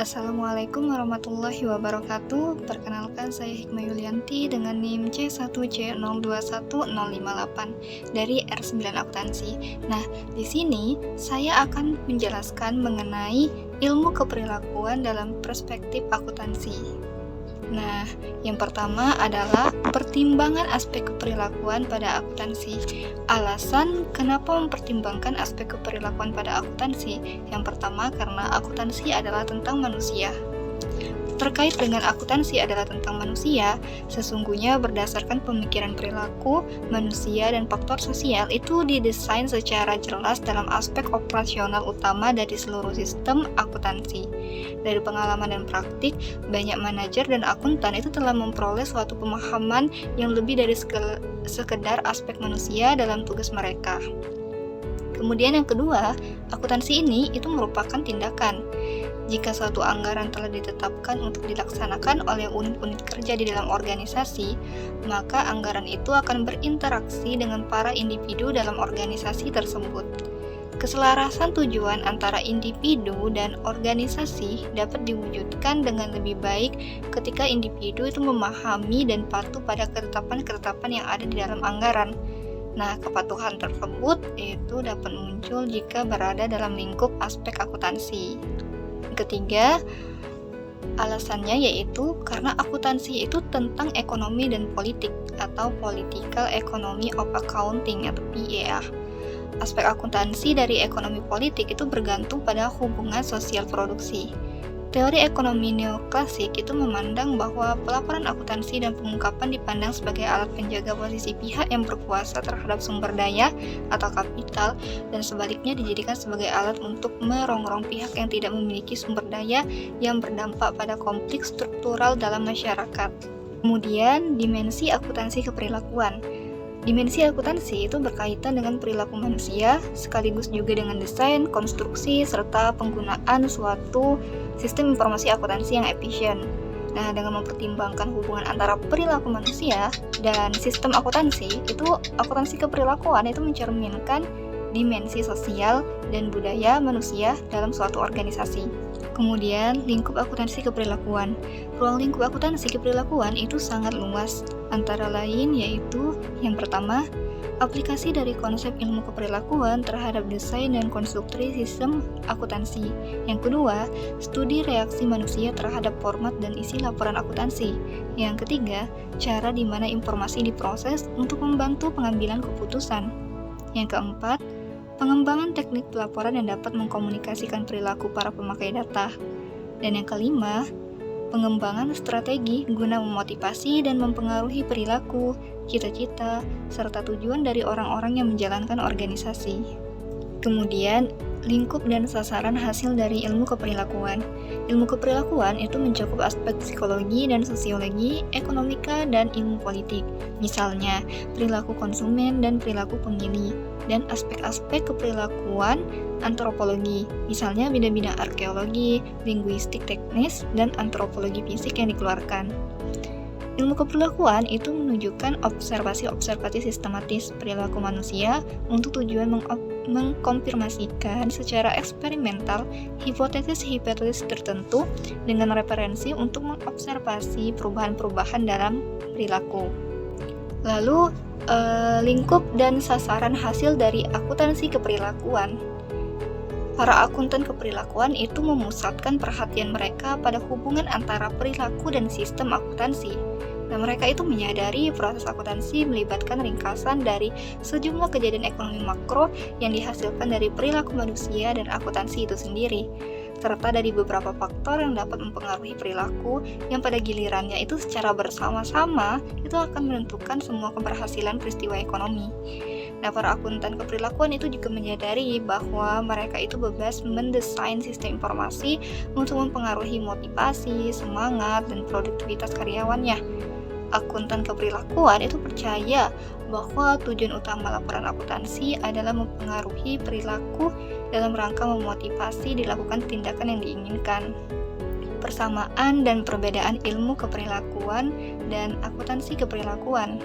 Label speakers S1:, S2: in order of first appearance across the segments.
S1: Assalamualaikum warahmatullahi wabarakatuh. Perkenalkan, saya Hikmah Yulianti dengan NIM C1C021058 dari R9 Akuntansi. Nah, di sini saya akan menjelaskan mengenai ilmu keperilakuan dalam perspektif akuntansi. Nah, yang pertama adalah pertimbangan aspek keperilakuan pada akuntansi. Alasan kenapa mempertimbangkan aspek keperilakuan pada akuntansi? Yang pertama, karena akuntansi adalah tentang manusia. Terkait dengan akuntansi adalah tentang manusia, sesungguhnya berdasarkan pemikiran perilaku, manusia, dan faktor sosial itu didesain secara jelas dalam aspek operasional utama dari seluruh sistem akuntansi. Dari pengalaman dan praktik, banyak manajer dan akuntan itu telah memperoleh suatu pemahaman yang lebih dari sekedar aspek manusia dalam tugas mereka. Kemudian yang kedua, akuntansi ini itu merupakan tindakan. Jika suatu anggaran telah ditetapkan untuk dilaksanakan oleh unit-unit kerja di dalam organisasi, maka anggaran itu akan berinteraksi dengan para individu dalam organisasi tersebut. Keselarasan tujuan antara individu dan organisasi dapat diwujudkan dengan lebih baik ketika individu itu memahami dan patuh pada ketetapan-ketetapan yang ada di dalam anggaran. Nah, kepatuhan tersebut itu dapat muncul jika berada dalam lingkup aspek akuntansi. Ketiga, alasannya yaitu karena akuntansi itu tentang ekonomi dan politik atau Political Economy of Accounting atau PEA. Aspek akuntansi dari ekonomi politik itu bergantung pada hubungan sosial produksi. Teori ekonomi neoklasik itu memandang bahwa pelaporan akuntansi dan pengungkapan dipandang sebagai alat penjaga posisi pihak yang berkuasa terhadap sumber daya atau kapital, dan sebaliknya dijadikan sebagai alat untuk merongrong pihak yang tidak memiliki sumber daya yang berdampak pada konflik struktural dalam masyarakat. Kemudian, dimensi akuntansi keperilakuan. Dimensi akuntansi itu berkaitan dengan perilaku manusia, sekaligus juga dengan desain, konstruksi, serta penggunaan suatu sistem informasi akuntansi yang efisien. Nah, dengan mempertimbangkan hubungan antara perilaku manusia dan sistem akuntansi, itu akuntansi keperilakuan itu mencerminkan dimensi sosial dan budaya manusia dalam suatu organisasi. Kemudian, lingkup akuntansi keperilakuan. Ruang lingkup akuntansi keperilakuan itu sangat luas, antara lain yaitu yang pertama, aplikasi dari konsep ilmu keperilakuan terhadap desain dan konstruksi sistem akuntansi. Yang kedua, studi reaksi manusia terhadap format dan isi laporan akuntansi. Yang ketiga, cara di mana informasi diproses untuk membantu pengambilan keputusan. Yang keempat, pengembangan teknik pelaporan yang dapat mengkomunikasikan perilaku para pemakai data. Dan yang kelima, pengembangan strategi guna memotivasi dan mempengaruhi perilaku, cita-cita, serta tujuan dari orang-orang yang menjalankan organisasi. Kemudian, lingkup dan sasaran hasil dari ilmu keperilakuan. Ilmu keperilakuan itu mencakup aspek psikologi dan sosiologi, ekonomika, dan ilmu politik. Misalnya, perilaku konsumen dan perilaku pemilih, dan aspek-aspek keperilakuan antropologi, misalnya bidang-bidang arkeologi, linguistik teknis, dan antropologi fisik yang dikeluarkan. Ilmu keperilakuan itu menunjukkan observasi-observasi sistematis perilaku manusia untuk tujuan mengkonfirmasikan secara eksperimental hipotesis-hipotesis tertentu dengan referensi untuk mengobservasi perubahan-perubahan dalam perilaku. Lalu, lingkup dan sasaran hasil dari akuntansi keperilakuan. Para akuntan keperilakuan itu memusatkan perhatian mereka pada hubungan antara perilaku dan sistem akuntansi. Nah, mereka itu menyadari proses akuntansi melibatkan ringkasan dari sejumlah kejadian ekonomi makro yang dihasilkan dari perilaku manusia dan akuntansi itu sendiri, serta dari beberapa faktor yang dapat mempengaruhi perilaku yang pada gilirannya itu secara bersama-sama itu akan menentukan semua keberhasilan peristiwa ekonomi. Nah, para akuntan keperilakuan itu juga menyadari bahwa mereka itu bebas mendesain sistem informasi untuk mempengaruhi motivasi, semangat, dan produktivitas karyawannya. Akuntan keperilakuan itu percaya bahwa tujuan utama laporan akuntansi adalah mempengaruhi perilaku dalam rangka memotivasi dilakukan tindakan yang diinginkan. Persamaan dan perbedaan ilmu keperilakuan dan akuntansi keperilakuan.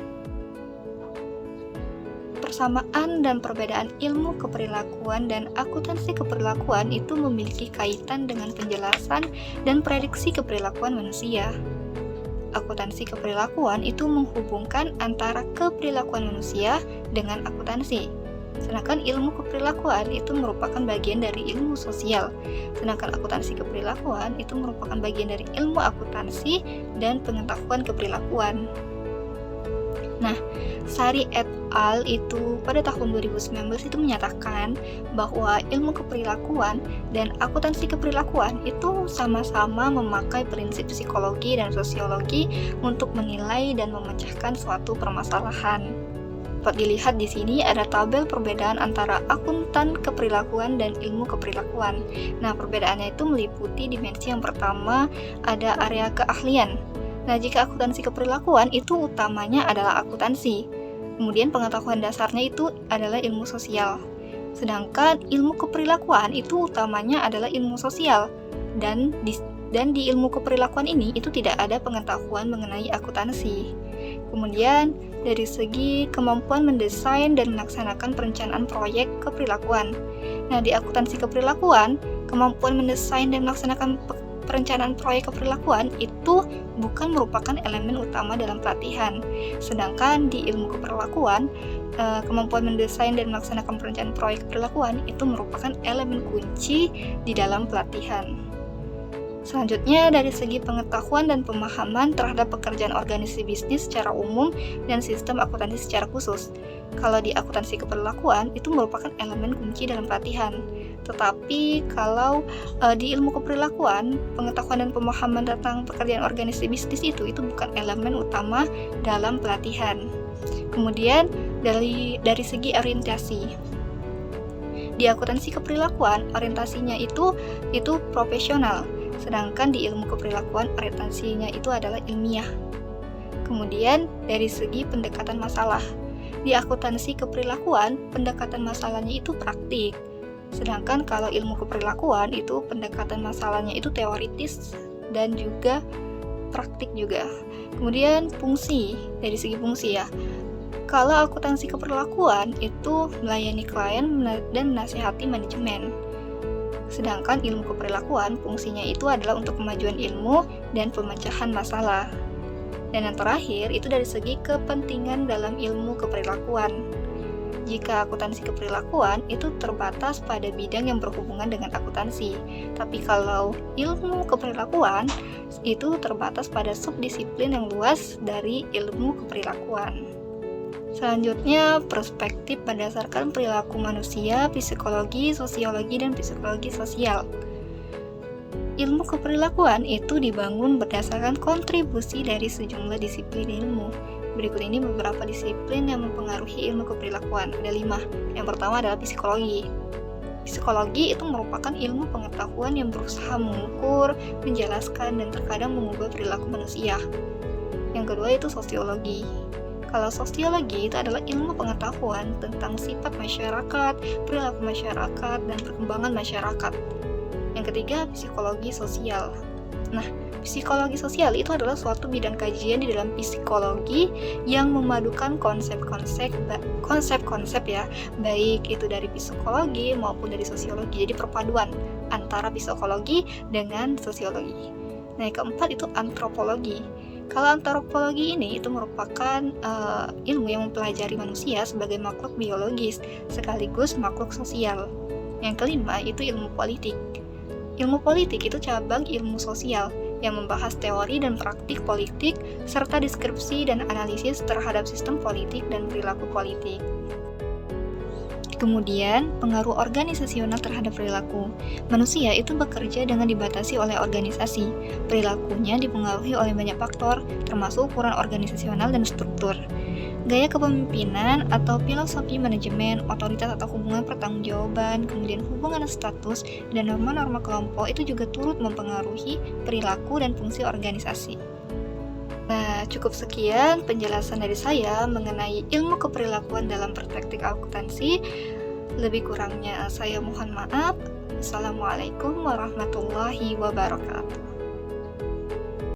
S1: Persamaan dan perbedaan ilmu keperilakuan dan akuntansi keperilakuan itu memiliki kaitan dengan penjelasan dan prediksi keperilakuan manusia. Akuntansi keperilakuan itu menghubungkan antara keperilakuan manusia dengan akuntansi. Sedangkan ilmu keperilakuan itu merupakan bagian dari ilmu sosial. Sedangkan akuntansi keperilakuan itu merupakan bagian dari ilmu akuntansi dan pengetahuan keperilakuan. Nah, Sari et al. Itu pada tahun 2019 itu menyatakan bahwa ilmu keperilakuan dan akuntansi keperilakuan itu sama-sama memakai prinsip psikologi dan sosiologi untuk menilai dan memecahkan suatu permasalahan. Dapat dilihat di sini ada tabel perbedaan antara akuntan keperilakuan dan ilmu keperilakuan. Nah, perbedaannya itu meliputi dimensi yang pertama ada area keahlian. Nah, jika akuntansi keperilakuan itu utamanya adalah akuntansi. Kemudian pengetahuan dasarnya itu adalah ilmu sosial. Sedangkan ilmu keperilakuan itu utamanya adalah ilmu sosial. Dan di ilmu keperilakuan ini itu tidak ada pengetahuan mengenai akuntansi. Kemudian dari segi kemampuan mendesain dan melaksanakan perencanaan proyek keperilakuan. Nah, di akuntansi keperilakuan, kemampuan mendesain dan melaksanakan perencanaan proyek keperilakuan itu bukan merupakan elemen utama dalam pelatihan. Sedangkan di ilmu keperilakuan, kemampuan mendesain dan melaksanakan perencanaan proyek keperilakuan itu merupakan elemen kunci di dalam pelatihan. Selanjutnya, dari segi pengetahuan dan pemahaman terhadap pekerjaan organisasi bisnis secara umum dan sistem akuntansi secara khusus. Kalau di akuntansi keperilakuan, itu merupakan elemen kunci dalam pelatihan. Tetapi kalau di ilmu keperilakuan, pengetahuan dan pemahaman tentang pekerjaan organisasi bisnis itu bukan elemen utama dalam pelatihan. Kemudian dari segi orientasi, di akuntansi keperilakuan orientasinya itu profesional, sedangkan di ilmu keperilakuan orientasinya itu adalah ilmiah. Kemudian dari segi pendekatan masalah, di akuntansi keperilakuan pendekatan masalahnya itu praktik. Sedangkan kalau ilmu keperilakuan itu pendekatan masalahnya itu teoritis dan juga praktik juga. Kemudian fungsi, dari segi fungsi ya. Kalau akuntansi keperilakuan itu melayani klien dan menasihati manajemen. Sedangkan ilmu keperilakuan fungsinya itu adalah untuk kemajuan ilmu dan pemecahan masalah. Dan yang terakhir itu dari segi kepentingan dalam ilmu keperilakuan. Jika akuntansi keperilakuan itu terbatas pada bidang yang berhubungan dengan akuntansi. Tapi kalau ilmu keperilakuan itu terbatas pada subdisiplin yang luas dari ilmu keperilakuan. Selanjutnya, perspektif berdasarkan perilaku manusia, psikologi, sosiologi, dan psikologi sosial. Ilmu keperilakuan itu dibangun berdasarkan kontribusi dari sejumlah disiplin ilmu. Berikut ini beberapa disiplin yang mempengaruhi ilmu keperilakuan. Ada 5. Yang pertama adalah psikologi. Psikologi itu merupakan ilmu pengetahuan yang berusaha mengukur, menjelaskan, dan terkadang mengubah perilaku manusia. Yang kedua itu sosiologi. Kalau sosiologi itu adalah ilmu pengetahuan tentang sifat masyarakat, perilaku masyarakat, dan perkembangan masyarakat. Yang ketiga, psikologi sosial. Nah, psikologi sosial itu adalah suatu bidang kajian di dalam psikologi yang memadukan konsep-konsep ya, baik itu dari psikologi maupun dari sosiologi. Jadi perpaduan antara psikologi dengan sosiologi. Nah, yang keempat itu antropologi. Kalau antropologi ini itu merupakan ilmu yang mempelajari manusia sebagai makhluk biologis sekaligus makhluk sosial. Yang kelima itu ilmu politik. Ilmu politik itu cabang ilmu sosial yang membahas teori dan praktik politik serta deskripsi dan analisis terhadap sistem politik dan perilaku politik. Kemudian, pengaruh organisasional terhadap perilaku. Manusia itu bekerja dengan dibatasi oleh organisasi. Perilakunya dipengaruhi oleh banyak faktor, termasuk ukuran organisasional dan struktur. Gaya kepemimpinan atau filosofi manajemen, otoritas atau hubungan pertanggungjawaban, kemudian hubungan status, dan norma-norma kelompok itu juga turut mempengaruhi perilaku dan fungsi organisasi. Nah, cukup sekian penjelasan dari saya mengenai ilmu keperilakuan dalam perspektif akuntansi. Lebih kurangnya saya mohon maaf. Assalamualaikum warahmatullahi wabarakatuh.